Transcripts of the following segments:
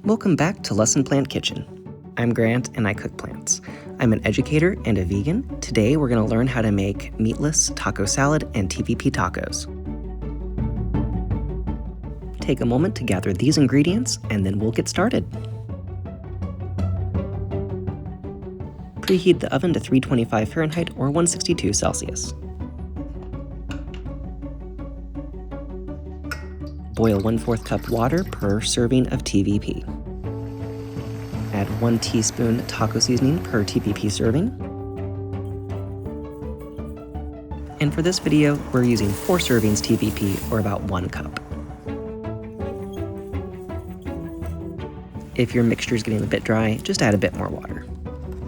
Welcome back to Lesson Plant Kitchen. I'm Grant and I cook plants. I'm an educator and a vegan. Today we're going to learn how to make meatless taco salad and TVP tacos. Take a moment to gather these ingredients and then we'll get started. Preheat the oven to 325 Fahrenheit or 162 Celsius. Boil 1/4 cup water per serving of TVP. Add 1 teaspoon taco seasoning per TVP serving. And for this video, we're using 4 servings TVP, or about 1 cup. If your mixture is getting a bit dry, just add a bit more water.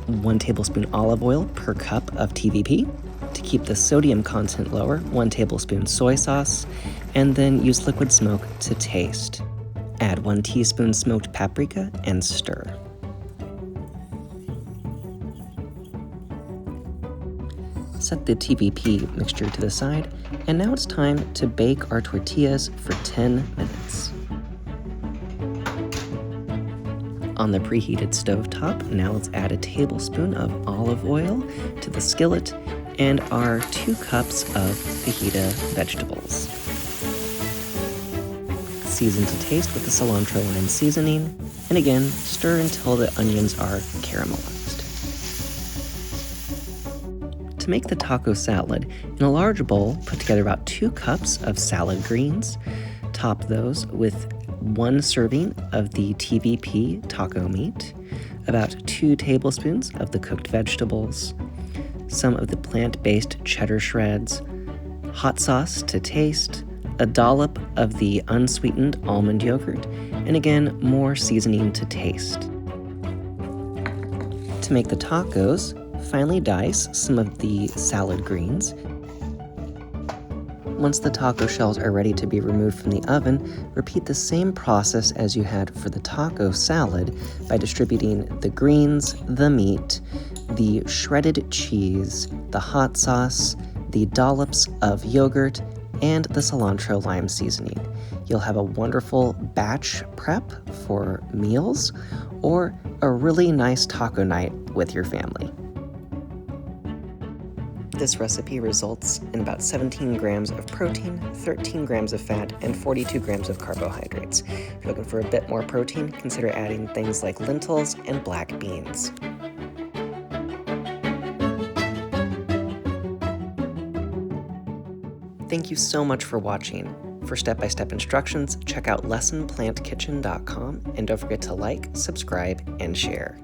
1 tablespoon olive oil per cup of TVP. To keep the sodium content lower, 1 tablespoon soy sauce, and then use liquid smoke to taste. Add 1 teaspoon smoked paprika and stir. Set the TVP mixture to the side, and now it's time to bake our tortillas for 10 minutes. On the preheated stovetop, now let's add a tablespoon of olive oil to the skillet and our 2 cups of fajita vegetables. Season to taste with the cilantro lime seasoning, and again, stir until the onions are caramelized. To make the taco salad, in a large bowl, put together about 2 cups of salad greens. Top those with 1 serving of the TVP taco meat, about 2 tablespoons of the cooked vegetables, some of the plant-based cheddar shreds, hot sauce to taste, a dollop of the unsweetened almond yogurt, and again, more seasoning to taste. To make the tacos, finely dice some of the salad greens. Once the taco shells are ready to be removed from the oven, repeat the same process as you had for the taco salad by distributing the greens, the meat, the shredded cheese, the hot sauce, the dollops of yogurt, and the cilantro lime seasoning. You'll have a wonderful batch prep for meals or a really nice taco night with your family. This recipe results in about 17 grams of protein, 13 grams of fat, and 42 grams of carbohydrates. If you're looking for a bit more protein, consider adding things like lentils and black beans. Thank you so much for watching. For step-by-step instructions, check out lessonplantkitchen.com, and don't forget to like, subscribe, and share.